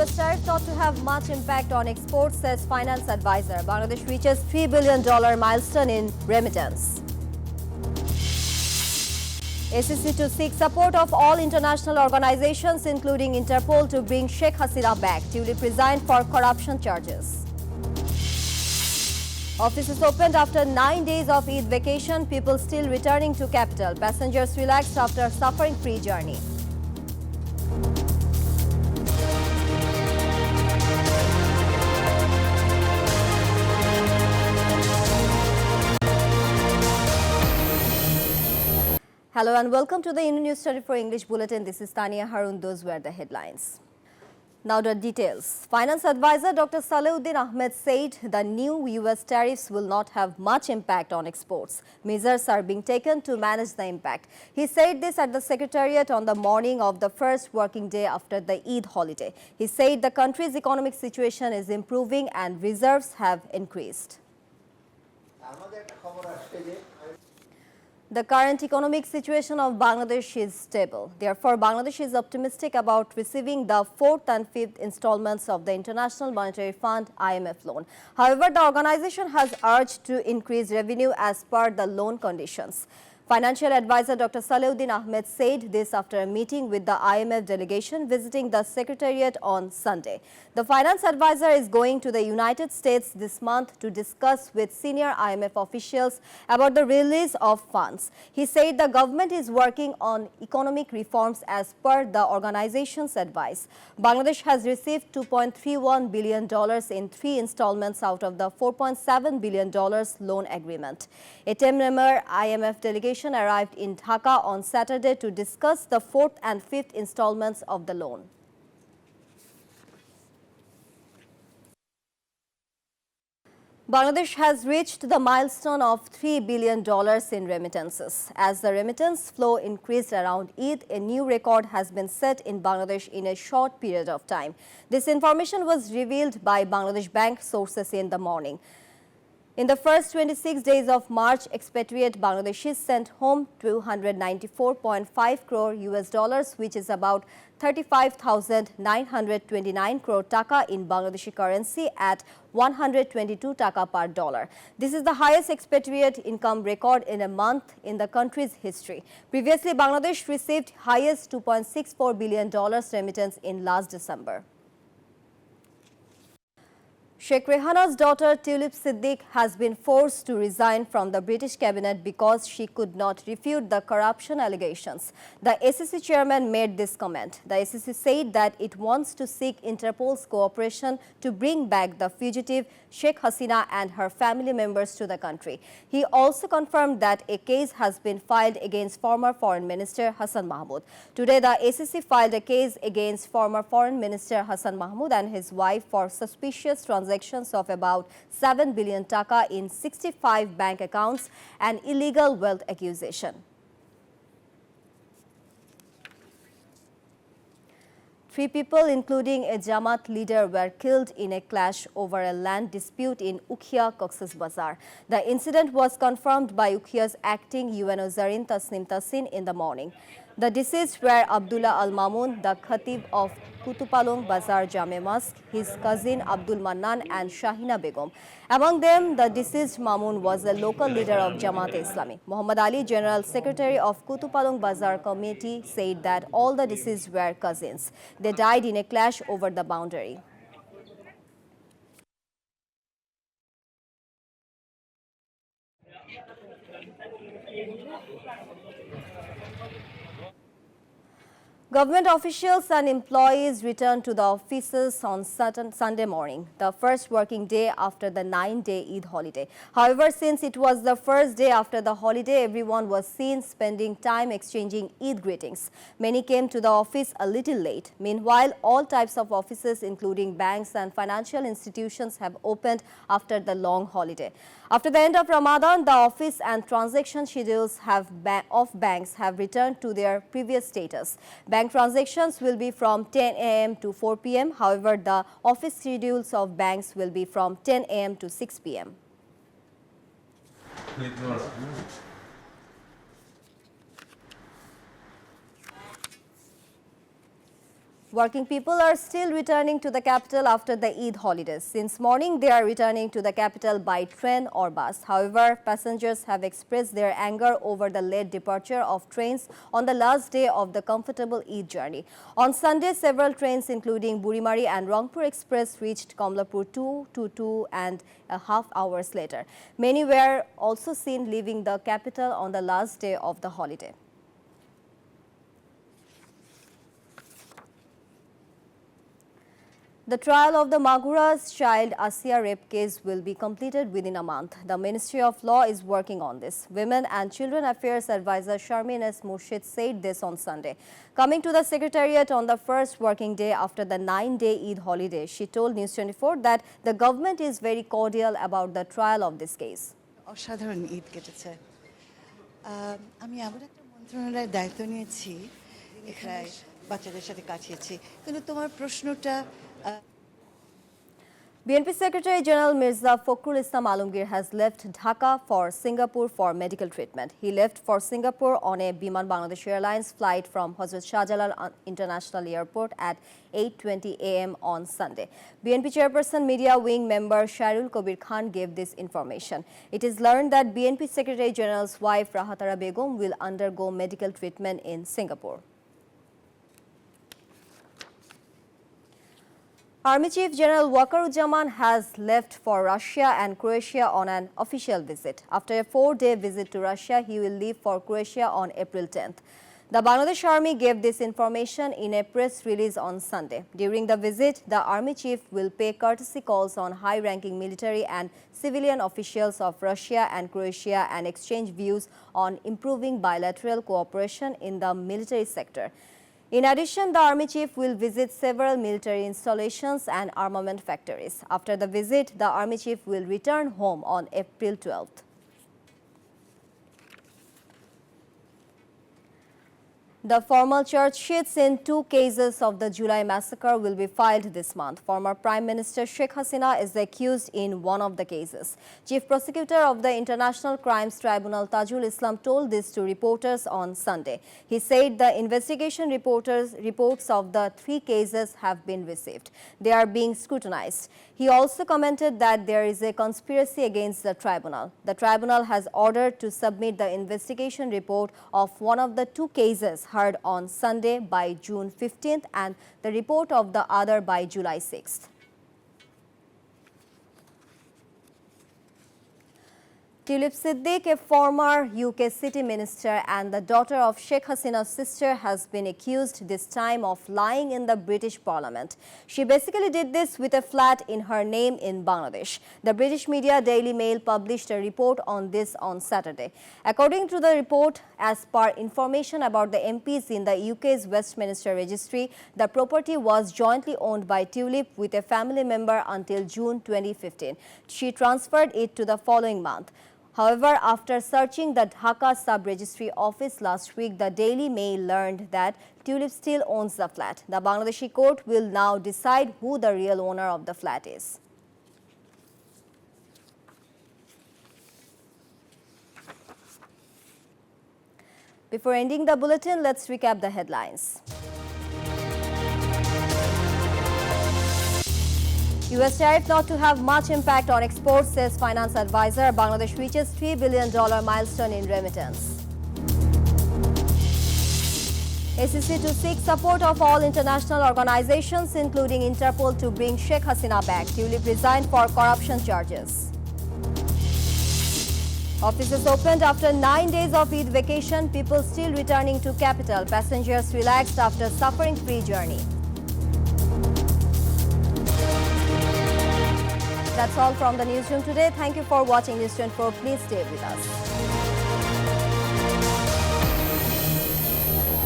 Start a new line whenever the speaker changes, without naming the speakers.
US tariff thought to have much impact on exports, says finance advisor. Bangladesh reaches $3 billion milestone in remittance. ACC to seek support of all international organizations, including Interpol, to bring Sheikh Hasina back. Tulip resigned for corruption charges. Offices opened after 9 days of Eid vacation. People still returning to capital. Passengers relaxed after suffering free journey. Hello and welcome to the NEWS24 English Bulletin. This is Tania Harun. Those were the headlines. Now the details. Finance advisor Dr. Salauddin Ahmed said the new US tariffs will not have much impact on exports. Measures are being taken to manage the impact. He said this at the Secretariat on the morning of the first working day after the Eid holiday. He said the country's economic situation is improving and reserves have increased. The current economic situation of Bangladesh is stable. Therefore, Bangladesh is optimistic about receiving the 4th and 5th installments of the International Monetary Fund IMF loan. However, the organization has urged to increase revenue as per the loan conditions. Financial advisor Dr. Salauddin Ahmed said this after a meeting with the IMF delegation visiting the Secretariat on Sunday. The finance advisor is going to the United States this month to discuss with senior IMF officials about the release of funds. He said the government is working on economic reforms as per the organization's advice. Bangladesh has received $2.31 billion in 3 installments out of the $4.7 billion loan agreement. A 10-member IMF delegation arrived in Dhaka on Saturday to discuss the 4th and 5th installments of the loan. Bangladesh has reached the milestone of $3 billion in remittances. As the remittance flow increased around Eid, a new record has been set in Bangladesh in a short period of time. This information was revealed by Bangladesh Bank sources in the morning. In the first 26 days of March, expatriate Bangladeshis sent home 294.5 crore US dollars, which is about 35,929 crore taka in Bangladeshi currency at 122 taka per dollar. This is the highest expatriate income record in a month in the country's history. Previously, Bangladesh received highest $2.64 billion remittance in last December. Sheikh Rehana's daughter Tulip Siddiq has been forced to resign from the British cabinet because she could not refute the corruption allegations. The ACC chairman made this comment. The ACC said that it wants to seek Interpol's cooperation to bring back the fugitive Sheikh Hasina and her family members to the country. He also confirmed that a case has been filed against former Foreign Minister Hassan Mahmoud. Today, the ACC filed a case against former Foreign Minister Hassan Mahmoud and his wife for suspicious transactions of about 7 billion taka in 65 bank accounts and illegal wealth accusation. 3 people, including a Jamaat leader, were killed in a clash over a land dispute in Ukhia, Cox's Bazar. The incident was confirmed by Ukhia's acting UNO Zarin Tasnim Tassin in the morning. The deceased were Abdullah Al-Mamun, the Khatib of Kutupalong Bazar Jame Mosque, his cousin Abdul Mannan and Shahina Begum. Among them, the deceased Mamun was a local leader of Jamaat Islami. Muhammad Ali, General Secretary of Kutupalong Bazar Committee, said that all the deceased were cousins. They died in a clash over the boundary. Government officials and employees returned to the offices on Sunday morning, the first working day after the 9-day Eid holiday. However, since it was the first day after the holiday, everyone was seen spending time exchanging Eid greetings. Many came to the office a little late. Meanwhile, all types of offices, including banks and financial institutions, have opened after the long holiday. After the end of Ramadan, the office and transaction schedules of banks have returned to their previous status. Bank transactions will be from 10 a.m. to 4 p.m. However, the office schedules of banks will be from 10 a.m. to 6 p.m. Working people are still returning to the capital after the Eid holidays. Since morning, they are returning to the capital by train or bus. However, passengers have expressed their anger over the late departure of trains on the last day of the comfortable Eid journey. On Sunday, several trains including Burimari and Rangpur Express reached Kamlapur 2.5 hours later. Many were also seen leaving the capital on the last day of the holiday. The trial of the Maghura's child Asia rape case will be completed within a month. The Ministry of Law is working on this. Women and Children Affairs Advisor Sharmin S. Murshid said this on Sunday. Coming to the Secretariat on the first working day after the 9-day Eid holiday, she told NEWS24 that the government is very cordial about the trial of this case.
অসাধারণ ঈদ কেটেছে আমি এমন একটা মন্ত্রণালয়ের দায়িত্ব নিয়েছি এখানে বাচ্চাদের সাথে কাটিয়েছি কিন্তু তোমার প্রশ্নটা
BNP Secretary General Mirza Fakhrul Islam Alamgir has left Dhaka for Singapore for medical treatment. He left for Singapore on a Biman Bangladesh Airlines flight from Hazrat Shah Jalal International Airport at 8:20 a.m. on Sunday. BNP Chairperson Media Wing member Shairul Kabir Khan gave this information. It is learned that BNP Secretary General's wife Rahatara Begum will undergo medical treatment in Singapore. Army Chief General Waqaruzzaman has left for Russia and Croatia on an official visit. After a 4-day visit to Russia, he will leave for Croatia on April 10th. The Bangladesh Army gave this information in a press release on Sunday. During the visit, the Army Chief will pay courtesy calls on high-ranking military and civilian officials of Russia and Croatia and exchange views on improving bilateral cooperation in the military sector. In addition, the Army Chief will visit several military installations and armament factories. After the visit, the Army Chief will return home on April 12th. The formal charge sheets in 2 cases of the July massacre will be filed this month. Former Prime Minister Sheikh Hasina is accused in one of the cases. Chief Prosecutor of the International Crimes Tribunal Tajul Islam told this to reporters on Sunday. He said the investigation reports of the 3 cases have been received. They are being scrutinized. He also commented that there is a conspiracy against the tribunal. The tribunal has ordered to submit the investigation report of one of the 2 cases heard on Sunday by June 15th and the report of the other by July 6th. Tulip Siddiq, a former UK city minister and the daughter of Sheikh Hasina's sister, has been accused this time of lying in the British Parliament. She basically did this with a flat in her name in Bangladesh. The British media Daily Mail published a report on this on Saturday. According to the report, as per information about the MPs in the UK's Westminster Registry, the property was jointly owned by Tulip with a family member until June 2015. She transferred it to the following month. However, after searching the Dhaka Sub-Registry office last week, the Daily Mail learned that Tulip still owns the flat. The Bangladeshi court will now decide who the real owner of the flat is. Before ending the bulletin, let's recap the headlines. U.S. tariff not to have much impact on exports, says finance advisor. Bangladesh reaches $3 billion milestone in remittance. ACC to seek support of all international organizations, including Interpol, to bring Sheikh Hasina back. Tulip resigned for corruption charges. Offices opened after 9 days of Eid vacation. People still returning to capital. Passengers relaxed after suffering-free journey. That's all from the newsroom today. Thank you for watching NEWS24. Please stay with us.